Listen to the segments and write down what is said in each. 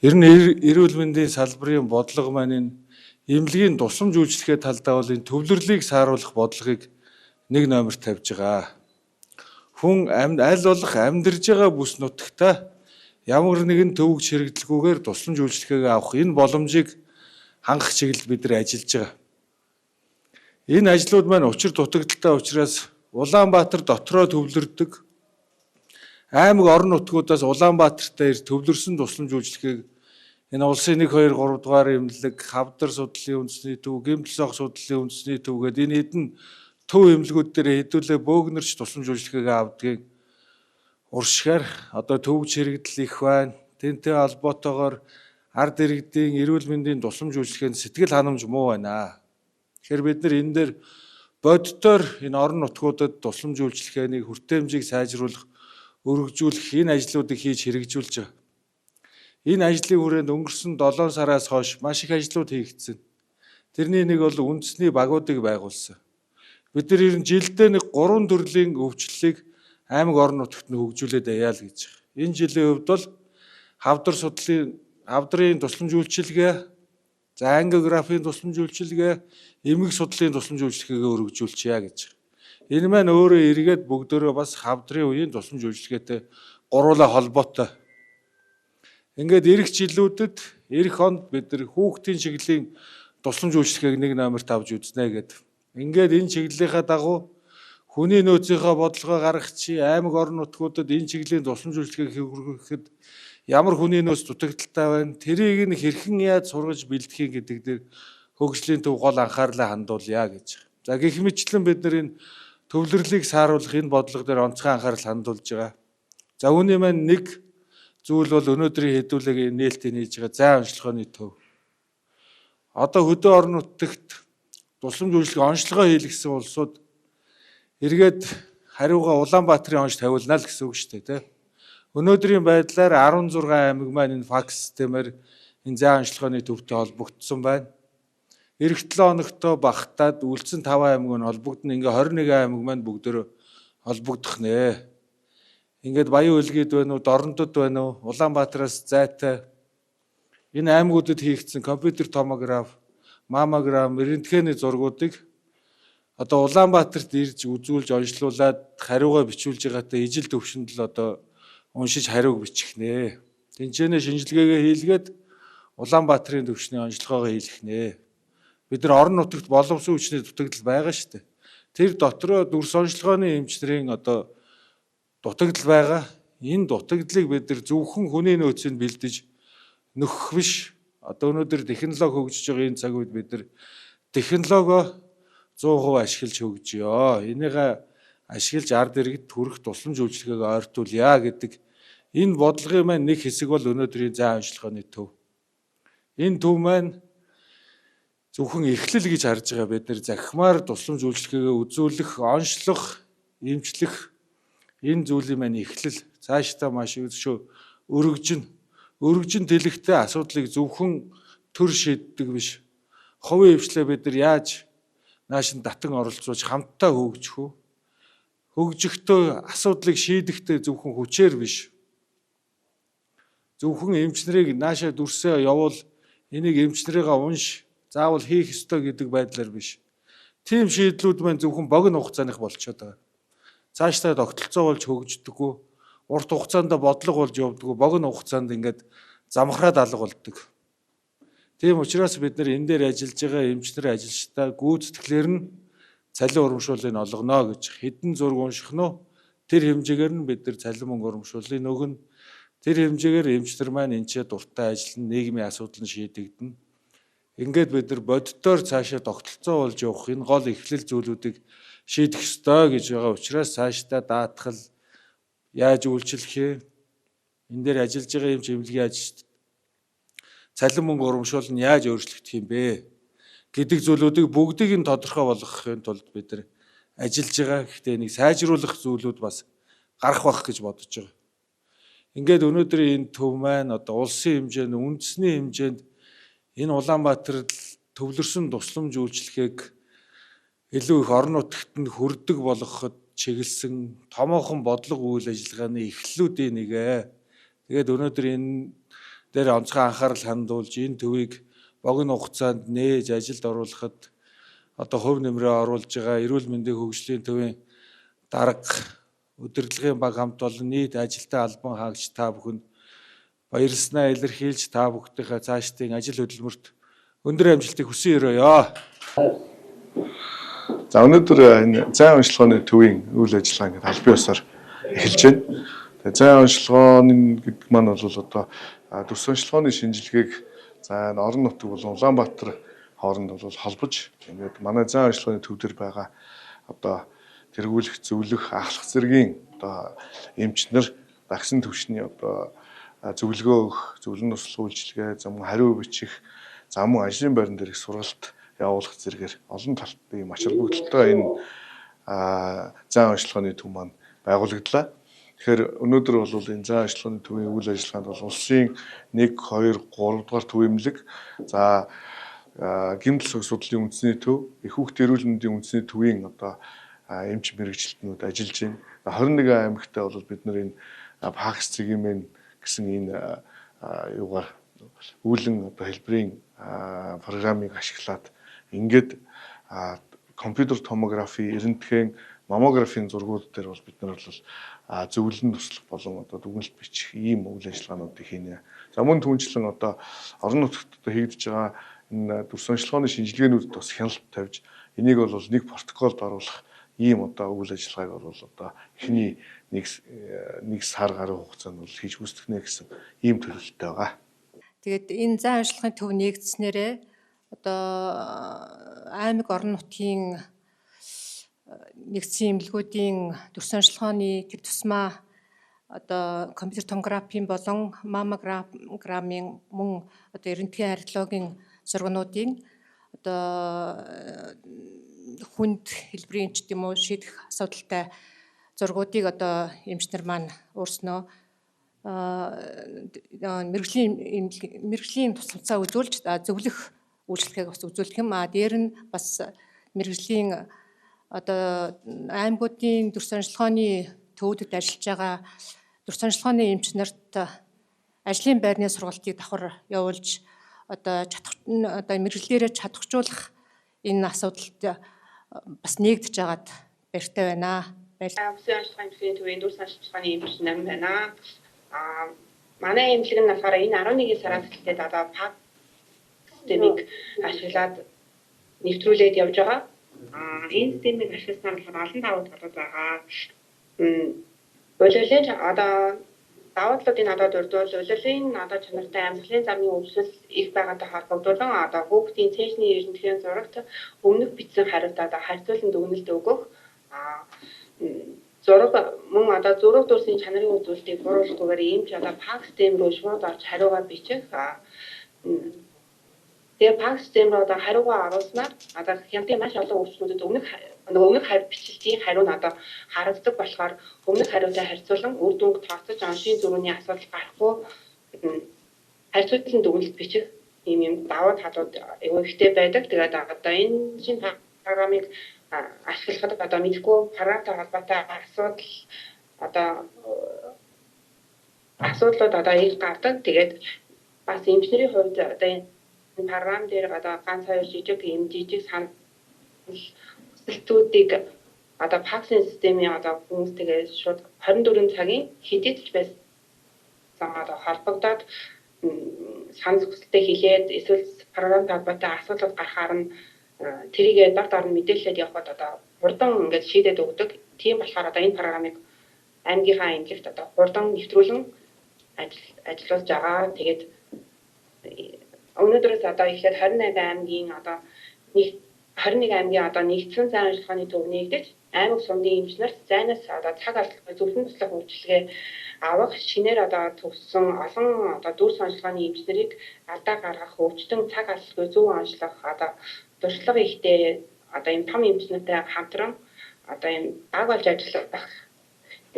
Ер нь эрүүл мэндийн салбарын бодлого маань энэ эмнэлгийн тусламж үйлчлэгээ талдаа бол энэ төвлөрлийг сааруулах бодлогыг нэг номерт тавьж байгаа. Хүн аль болох амьдарж байгаа бүс нутагта ямар нэгэн төвөг хэрэгдлгүйгээр тусламж үйлчлэгээ авах энэ боломжийг хангах чиглэлд бид нар ажиллаж байгаа. Энэ ажлууд маань учир дутагдaltaй учраас Улаанбаатар дотроо төвлөрдөг аймаг орон нутгуудаас Улаанбаатартай төвлөрсөн тусламж үйлчлэгийг энэ улсын 1, 2, 3 дугаар эмнэлэг, Хавдар судлалын үндэсний төв, Гэмтэл сох судлалын үндэсний төв гэдэг энэ хэдэн төв эмнэлгүүд дээр хэдүүлээ бөөгнөрч тусламж үйлчлэгээ авдгийг уршихаар одоо төвөж хэрэгдэл их байна. Тэнтэй холбоотойгоор ард иргэдийн эрүүл мэндийн тусламж үйлчлэгээнд сэтгэл ханамж муу байна. Тэгэхээр бид нар энэ дээр боддоор энэ орон нутгуудад тусламж үйлчлэгээний хүртээмжийг сайжруулах, өргөжүүлэх энэ ажлуудыг хийж хэрэгжүүлж байгаа. Энэ ажлын хүрээнд өнгөрсөн 7 сараас хойш маш их ажлууд хийгдсэн. Тэрний нэг бол үндэсний багуудыг байгуулсан. Бид нар ер нь жилдээ нэг 3 төрлийн өвчлөлийг аймаг орон нутагт нь хөгжүүлээд аяа л гэж байгаа. Энэ жилийн хувьд бол Хавдрын тусламж үйлчилгээ, за ангиографийн тусламж үйлчилгээ, эмгэг судлалын тусламж үйлчлэгээгээ өргөжүүлчихье гэж байгаа. Энэ маань өөрөө эргээд бүгдөө бас Хавдрын үеийн тусламж үйлчлэгээтэй гуруула холбоотой. Ингээд эх жилүүдэд эх онд бид нар хүүхдийн чиглэлийн тусламж үйлчлэгээг нэг номерт авч үзнэ гэдэг. Ингээд энэ чиглэлийнхаа дагуу хүний нөөцийнхөө бодлогоо гаргачих, аймаг орон нутгуудад энэ чиглэлийн тусламж үйлчлэгийг хөрвүүлэхэд ямар хүний нөөц дутагдaltaй байна, тэрийг нь хэрхэн яаж сургаж бэлтгэх гэдэг дээр хөгжлийн төв гол анхаарлаа хандуулъя гэж. За гэх мэтлэн бид нар энэ төвлөрлийг сааруулах энэ бодлого дээр онцгой анхаарал хандуулж байгаа. За үүний маань нэг зүйл бол өнөөдрийн хэдүүлэг нээлттэй хийж байгаа зай онцлогооны төв. Одоо хөдөө орон нутагт тусламж үйлчлэгээ онцлогоо хийлгэсэн улсууд эргээд хариугаа Улаанбаатарын онц тавиулна л гэсэн үг шүү дээ, тийм. Өнөөдрийн байдлаар 16 аймаг маань энэ факс системээр энэ зай онцлогооны төвтэй холбогдсон байна. Эх 7 хоногтой багтаад үлдсэн 5 аймаг нь холбогдно. Ингээ 21 аймаг маань бүгдөө холбогдох нэ. Ингээд Баян Улгийд байна уу, Дорнодод байна уу, Улаанбаатараас зайтай энэ аймагуудад хийгдсэн компьютер томограф, маммограм, рентгений зургуудыг одоо Улаанбаатарт ирж үзүүлж онцлуулад хариугаа бичүүлж байгаатай ижил төвшөнд л одоо уншиж хариуг бичих нэ. Тэнцэнэ шинжилгээгээ хийлгээд Улаанбаатарын төвшний онцлогоогоо хийлгэх нэ. Бид нар орон нутагт боловсон хүчний дутагдал байгаа шүү дээ. Тэр дотроо дүрс онцлогооны эмчнэрийн одоо дутагдал байгаа. Энэ дутагдлыг бид нар зөвхөн хүний нөөцөнд бэлдэж нөхөх биш. Одоо өнөөдөр технологи хөгжиж байгаа энэ цаг үед бид нар технологио 100% ашиглаж хөгжиё. Энийг ашиглаж ард иргэд хүрэх тусламж үйлчлэгээг ойртуулъя гэдэг энэ бодлогын маань нэг хэсэг бол өнөөдрийн зай онцлогооны төв. Энэ төв маань зөвхөн эхлэл гэж харж байгаа. Бид нар захимаар тусламж үйлчлэгээгээ үзүүлэх, онцлох, эмчлэх энэ зүйлийн маань эхлэл цаашдаа маш өргөжин тэлэгтэй асуудлыг зөвхөн төр шийддэг биш. Хувийн хвшлээ бид нар яаж наашин татан оролцуулж хамтдаа хөгжих үү? Хөгжихдээ асуудлыг шийдэхдээ зөвхөн хүчээр биш. Зөвхөн эмчнэрийг наашаа дүрсээ явуул, энийг эмчнэрийгээ унш, заавал хийх ёстой гэдэг байдлаар биш. Тийм шийдлүүд маань зөвхөн богино хугацааных болчиход байгаа. Цаашдаа тогтолцоо болж хөгждөггүй, урт хугацаанд бодлого болж явдаггүй, богино хугацаанд ингээд замхраад алга болдог. Тийм учраас бид нар энэ дээр ажиллаж байгаа эмчнэр ажилчдаа гүйцэтгэлээр нь цалин урамшууллыг олгоно гэж хэдэн зураг унших нь тэр хэмжээгээр нь бид нар цалин мөнгө урамшууллыг өгнө. Тэр хэмжээгээр эмчнэр маань энэ ч дуртай ажиллана, нийгмийн асуудал нь шийдэгдэнэ. Ингээд бид нар боддоор цаашаа тогтолцоо болж явах энэ гол эхлэл зүйлүүдийг шийдэх ёстой гэж байгаа учраас цаашдаа даатгал яаж үйлчлэх юм, энэ дээр ажиллаж байгаа эмч эмнэлгийн ажилчид цалин мөнгө урамшуул нь яаж өөрчлөгдөх юм бэ гэдэг зүйлүүдийг бүгдийг нь тодорхой болгохын тулд бид нар ажиллаж байгаа. Гэхдээ нэг сайжруулах зүйлүүд бас гарах байх гэж бодож байгаа. Ингээд өнөөдөр энэ төв маань одоо улсын хэмжээнд, үндэсний хэмжээнд энэ Улаанбаатар төвлөрсөн тусламж үйлчлэгээг илүү их орон нутагт нь хүрдэг болгоход чиглэсэн томоохон бодлого үйл ажиллагааны эхлэлүүдийн нэгэ. Тэгээд өнөөдөр энэ дээр онцгой анхаарал хандуулж энэ төвийг богино хугацаанд нээж ажилд оруулахад одоо хувь нэмрээ оруулж байгаа эрүүл мэндийн хөгжлийн төвийн дарга удирдлагын баг хамт олон нийт ажилтаа албан хаагч та бүхэнд баярлснаа илэрхийлж та бүхнийхээ цаашдын ажил хөдөлмөрт өндөр амжилтыг хүсэн өрөөё. За өнөөдөр энэ зайн онцлогооны төвийн үйл ажиллагаа ингээд аль бие усаар эхэлж байна. Тэгээ зайн онцлогооны гэдэг маань бол одоо төс онцлогооны шинжилгээг за орон нутаг болон Улаанбаатар хооронд бол холбож ингээд манай зайн онцлогооны төв дээр байгаа одоо тэргүүлэх, зөвлөх, ахлах зэргийн одоо эмчнэр дагсан түвшний одоо зөвлөгөө өгөх, зөвлөн туслах үйлчилгээ, за мөн хариу бичих, за мөн ажлын байран дээрх сургалт явуулах зэрэгээр олон талтай юм ачаал бүгдэлтэй энэ зайн онцлогооны төв маань байгуулагдлаа. Тэгэхээр өнөөдөр бол энэ зайн онцлогооны төвийн үйл ажиллагаанд бол улсын 1, 2, 3 дугаар төв эмнэлэг, за гэмтэл судлалын үндэсний төв, их хүүхдийн эрүүл мэндийн үндэсний төвийн одоо эмч мэрэгчлэтнүүд ажиллаж байна. 21 аймагтаа бол бид нар энэ ПАКС цэгийн гэсэн энэ юугаар үүлэн одоо хэлбэрийн программыг ашиглаад ингээд компьютер томографи, рентген, маммографийн зургууд дээр бол бид нар бол зөвлөн туслах болон одоо дүгнэлт бичих ийм үйл ажиллагаануудыг хийнэ. За мөн түнчлэн одоо орон нутагт одоо хийгдэж байгаа энэ төс онцлогооны шинжилгээнүүдэд бас хяналт тавьж энийг бол нэг протоколд оруулах ийм одоо үйл ажиллагааг бол одоо эхний нэг сар гаруй хугацаанд бол хийж гүйцэтгэнэ гэсэн ийм төлөвлөлттэй байгаа. Тэгээд энэ зайн онцлогын төв нэгдснээрээ одоо аймаг орон нутгийн нэгдсэн эмнэлгүүдийн төс онцлогооны тэр тусмаа одоо компьютер томографийн болон маммограммын мөн одоо рентген археологийн сургуулиудын одоо хүнд хэлбэрийн ч гэдэм үү шийдэх асуудалтай зургуудыг одоо эмчнэр маань өөрснөө мэрэгжлийн тусламжаа үзүүлж зөвлөх үйлчлэгийг бас үзүүлэх юм. Дээр нь бас мэрэгжлийн одоо аймагуудын төс онцлогооны төвүүдэд ажиллаж байгаа төс онцлогооны эмч нарт ажлын байрны сургалтыг давхар явуулж одоо мэрэгжлээрээ чадахжуулах энэ асуудалд бас нэгдэж байгаад баяртай байна. Төсөө онцлогооны төвийн төс онцлогооны эмч нар байна. Манай эмнэлэг нь болохоор энэ 11 сараас эхлээд одоо ПАК системийг ашиглаад нэвтрүүлээд явж байгаа. Энэ системийг ашигласнаар болохоор олон давуу талууд байгаа. Улирлын одоо давуу талуудын одоо дурдвал улирлын одоо чанартай амьсгалын замын өвсөл их байгаатай холбогдуулан одоо хүүхдийн цээжний эрдэнэтгэн зурагт өмнөх бичсэн хариуд одоо харьцуулан дүгнэлт өгөх зураг мөн одоо зураг дурсын чанарын үзүүлэлтийг буруушгүйгээр эмч одоо ПАК систем рүү шууд орж хариугаа бичих. Тэгээ ПАК систем рүү одоо хариугаа оруулснаар одоо хяналтын маш олон үйлчлүүдэд өмнөх бичлэлтийн хариу нь одоо харагддаг болохоор өмнөх хариутай харьцуулан үр дүнг тооцож оншийн зөрүүний асуудал гарахгүй харьцуулсан дүгнэлт бичих ийм давуу талууд ихтэй байдаг. Тэгээд одоо энэ шинэ программыг ашиглахад одоо мэдгүй програмтай холбоотой асуудлууд одоо их гардаг. Тэгээд бас эмчнэрийн хувьд одоо энэ програм дээр одоо ганц хоёр жижиг санал хүсэлтүүдийг одоо ПАКСын системийн одоо хүмүүс тэгээд шууд 24 цагийн хэдийдж байсан одоо холбогдоод санал хүсэлтээ хэлээд эсвэл програмтай холбоотой асуудал гарахаар нь тэрийгээ дор нь мэдээлэлд явахад одоо хурдан ингээд шийдээд өгдөг. Тийм болохоор одоо энэ программыг аймгийнхаа эмнэлэгт одоо хурдан нэвтрүүлэн ажиллуулж байгаа. Тэгээд өнөөдрөөс одоо эхлээд 21 аймгийн одоо 21 аймгийн одоо нэгдсэн зайн онцлогооны төв нэгдэж аймаг сумдын эмчнэрт зайнаас одоо цаг албаны зөвлөн туслах үйлчилгээ авах шинээр одоо төгссөн олон одоо дүрс онцлогооны эмчнэрийг алдаа гаргах, өвчтөн цаг албаны зөв онцлох одоо туршлага ихтэй одоо энэ том эмчнэртэй хамтран одоо энэ баг болж ажиллах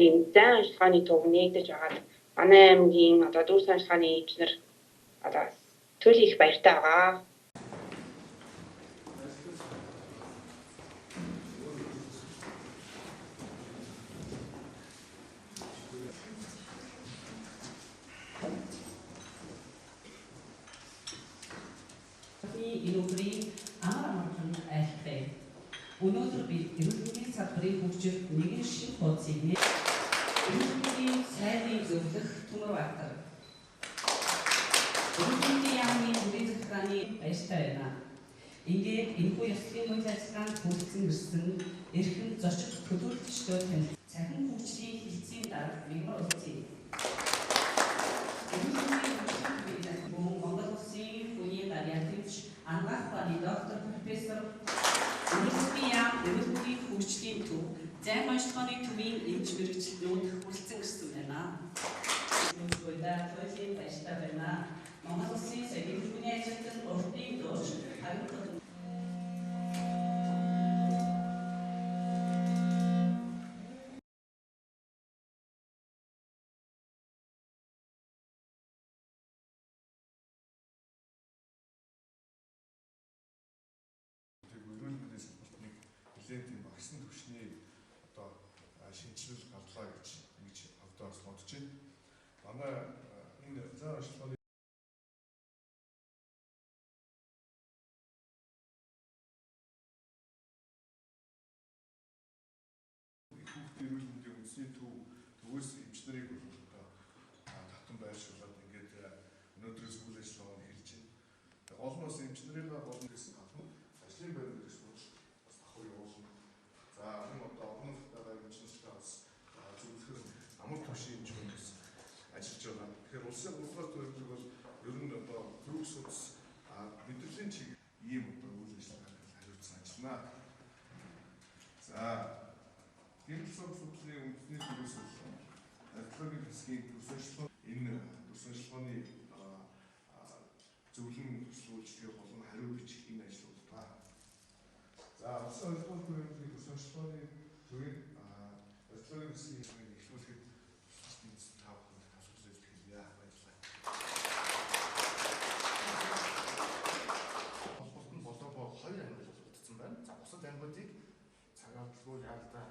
ийм зайн онцлогооны төв нэгдэж байгаа. Манай аймгийн одоо дүрс онцлогооны эмчнэр одоо төлөв их баяртай байгаа. энэ өдрийн амар амархан айлтгая. Өнөөдөр би эрүүл мэндийн салбарын хөгжилд нэгэн шинэ хуудсыг эрүүл мэндийн сайдыг зөвлөх Төмөр Баатар. Эрүүл мэндийн яамны бүрийн захиргааны баяртай байна. Ингээд энэхүү ёслолын үйл ажиллагаанд хүрэлцэн ирсэн эрхэм зочид төлөөлөгчдөө танд цахим хөгжлийн хэлтсийн дарга Мигмар Улцыг. Монгол Улсын хүний дараалал төвч ангаах бааны доктор профессор эрүүл мэндийн хөгжлийн төв зайн онцлогооны төвийн эмч мэргэжилтнүүд хүрэлцэн ирсэн байна. Түүний баяртай байна. Монгол Улсын соёлын хүний ажилтан урдын дууч харин тийм багсан төвшний одоо шинжилэл гарлаа гэж одоо бас бодож байна. Манай энэ зан онцлогооны эрүүл мэндийн үндэсний төвөөс эмчнэрийг одоо татан байршуулад ингээд өнөөдрөөс үйл ажиллагааг эхэлж байна. Олон улсын эмчнэрийн болон гэсэн гадна ажлын байр дээрээс бас давхар явуулна. За энэ одоо олон улстай эмчнэртэй бас зөвлөхөр амар төвшин эмчнэрээс ажиллаж байгаа. Тэгэхээр улсын төвлөрөг бол ер нь одоо төвөг судас мэдрэлийн чиг ийм одоо үйл ажиллагааг хариуцсан ажиллана. За гэрэл судлалын үндэсний төвөөс археологийн хэсгийн төсөөлөл энэ төсөөллөөний зөвлөн төслүүлжлэгээ болон хариу бичих энэ ажил боллоо. За улсын ойлгуулт төрийн төсөөллөөний төвийн археологийн хэсгийн эхлүүлэхэд эзэн тавхан асуулт хэлье. Баярлалаа. Холбоот нь болоо хоёр ангил холбогдсон байна. За бусад ангилуудыг цагаатлаггүй яалтаа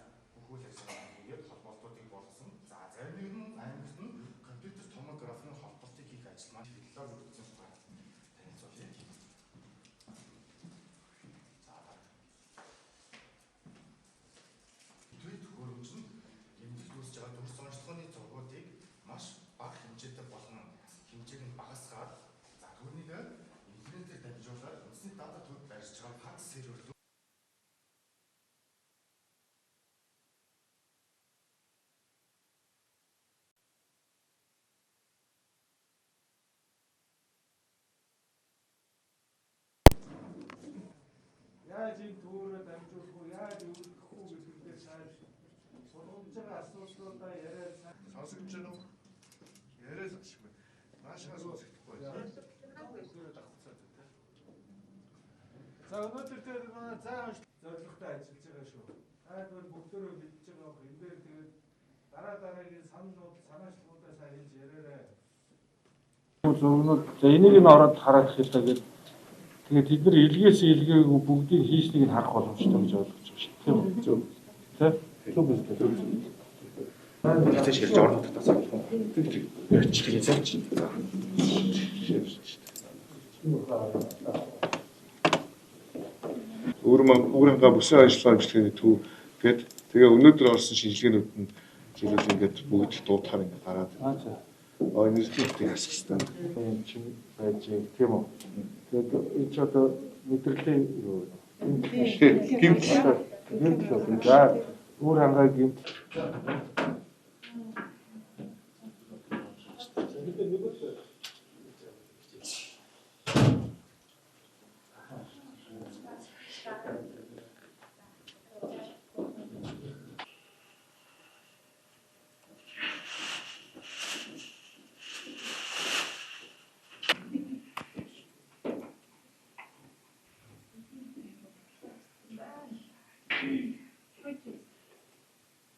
үйл ажиллагаа хийгээд холбоотуудыг болгосон. За зарим нь ангилт нь компьютер томографийн холбоотыг хийх ажил маань хэллээ үлдсэн байна. Танилцуулъя. За төд хөрөмж нь эмнэлэгт үүсэж байгаа дүрс онцлогооны зургуудыг маш бага хэмжээтэй болгон хэмжээг нь багасгаад за түүнийг интернетээр дамжуулаад үндэсний дата төвд байршиж байгаа факс сервер рүү яаж энэ төөрөө дамжуулах уу, яаж өргөх үү гэдгээр сайн сургамж байгаа асуудлуудаа яриад сонсогдож байна уу? Яриад ашиг байна. Наашаа сонсогдохгүй байна. За өнөөдөр тэр манай зайн зорилготой ажиллаж байгаа шүү. Хайдвар бүгдөө мэдж байгаа бох. Энд дээр тэгээд дараагийн санаачлалуудаа сайн хэлж яриарай. Зөвнөд за энийг нь ороод хараад хэлээ гэдэг. Тэгээд тэд нар илгээс илгээгүй бүгдийг хийснийг нь харах боломжтой гэж ойлгож байгаа шүү. Тийм үү? Зөв. Зөв биз дээ. хэвчээж хэлж орно татасаа болох уу? Яачлыг заач. Өөрөнгөө бүсэн ажиллагаа хөгжлөгийн төв гээд тэгээ өнөөдөр орсон шинжилгээнүүд нь зөвлөл ингээд бүгд дуудахаар ингээд гараад. Энэ зүйлийг асах хэрэгтэй. Энэ чинь байж тийм үү? Тэгээд энэ ч одоо мэдрэлийн гэмтэл. За өөр хангаа гэмтэл